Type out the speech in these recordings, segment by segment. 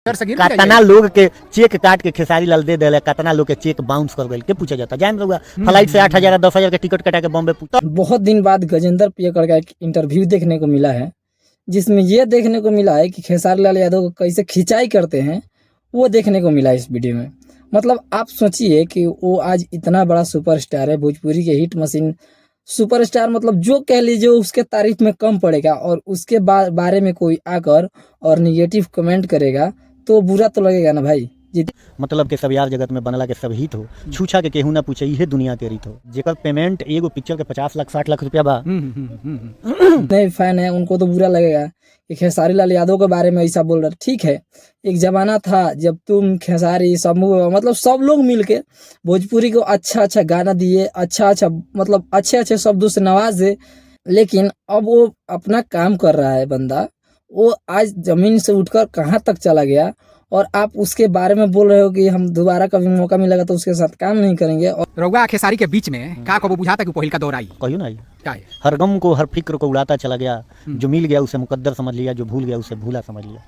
कतना लोग के चेक काट के खेसारी लाल दे दिले, कतना लोग के चेक बाउंस कर गइल, के पूछा जाता जान रहुआ फ्लाइट से 8,000 10,000 के टिकट कटा के बॉम्बे पूछा। बहुत दिन बाद गजेंद्र पियकर का एक इंटरव्यू देखने को मिला है, जिसमें ये देखने को मिला है कि खेसारी लाल यादव को कैसे खिंचाई करते हैं, वो देखने को मिला इस वीडियो में। मतलब आप सोचिए कि वो आज इतना बड़ा सुपरस्टार है, भोजपुरी के हिट मशीन सुपरस्टार, मतलब जो कह लीजिए उसके तारीफ में कम पड़ेगा, और उसके बारे में कोई आकर और निगेटिव कमेंट करेगा तो बुरा तो लगेगा ना भाई। मतलब के सब यार जगत में बनला के सब हिट हो, छूछा के केहू ना पूछे, ये दुनिया के रीत हो। जेकर पेमेंट एगो पिक्चर के 50 लाख 60 लाख रुपया बा, नए फैन है उनको तो बुरा लगेगा कि खेसारी लाल यादव के बारे में ऐसा बोल रहा। ठीक है, एक जमाना था जब तुम खेसारी समूह मतलब सब लोग मिलके भोजपुरी को अच्छा अच्छा गाना दिए, अच्छा मतलब अच्छे शब्दों से नवाजे, लेकिन अब वो अपना काम कर रहा है बंदा, वो आज जमीन से उठकर कहाँ तक चला गया, और आप उसके बारे में बोल रहे हो कि हम दोबारा कभी मौका मिलेगा तो उसके साथ काम नहीं करेंगे। और रउआ खेसारी के बीच में का कबो बुझाता कि पहिल का दौर आई कहियो ना, का है? हर गम को हर फिक्र को उड़ाता चला गया, जो मिल गया उसे मुकद्दर समझ लिया, जो भूल गया उसे भूला समझ लिया।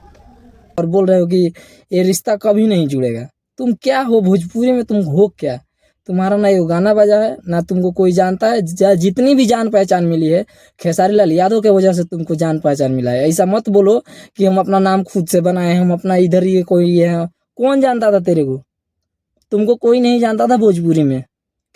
और बोल रहे हो कि ये रिश्ता कभी नहीं जुड़ेगा। तुम क्या हो भोजपुरी में, तुम हो क्या? तुम्हारा ना ये गाना बजा है, ना तुमको कोई जानता है। जितनी भी जान पहचान मिली है खेसारी लाल यादव के वजह से तुमको जान पहचान मिला है। ऐसा मत बोलो कि हम अपना नाम खुद से बनाए, हम अपना इधर ये कोई ये है। कौन जानता था तेरे को? तुमको कोई नहीं जानता था भोजपुरी में।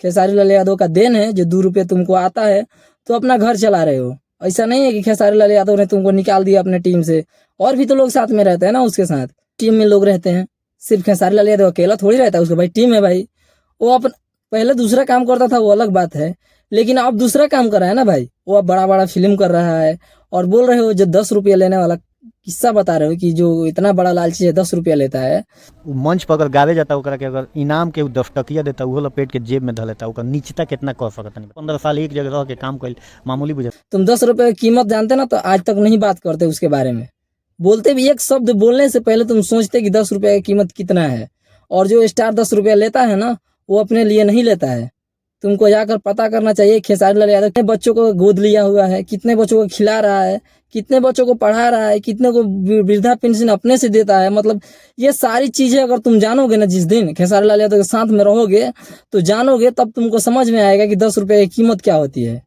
खेसारी लाल यादव का देन है जो 2 रुपये तुमको आता है तो अपना घर चला रहे हो। ऐसा नहीं है कि खेसारी लाल यादव ने तुमको निकाल दिया अपने टीम से, और भी तो लोग साथ में रहते हैं ना, उसके साथ टीम में लोग रहते हैं। सिर्फ खेसारी लाल यादव अकेला थोड़ी रहता है, उसका भाई टीम है भाई। वो अपन पहले दूसरा काम करता था, वो अलग बात है, लेकिन अब दूसरा काम कर रहा है ना भाई। वो अब बड़ा बड़ा फिल्म कर रहा है, और बोल रहे हो जो 10 रुपया लेने वाला किस्सा बता रहे हो कि जो इतना बड़ा लालची है 10 रुपया लेता है। मंच पर अगर गावे जाता ओकरा के अगर इनाम के 10 टकिया देता, वो लपेट के जेब में धर लेता, ओकर नीचता कितना कह सकता नहीं। 15 साल एक जगह रह के काम कर मामूली बुझा। तुम 10 रुपये की कीमत जानते ना तो आज तक नहीं बात करते उसके बारे में। बोलते भी एक शब्द बोलने से पहले तुम सोचते कि 10 रुपये की कीमत कितना है, और जो स्टार 10 रुपया लेता है ना वो अपने लिए नहीं लेता है। तुमको जाकर पता करना चाहिए खेसारी लाल यादव कितने बच्चों को गोद लिया हुआ है, कितने बच्चों को खिला रहा है, कितने बच्चों को पढ़ा रहा है, कितने को वृद्धा पेंशन अपने से देता है। मतलब ये सारी चीजें अगर तुम जानोगे ना, जिस दिन खेसारी लाल यादव के साथ में रहोगे तो जानोगे, तब तुमको समझ में आएगा कि 10 रुपये की कीमत क्या होती है।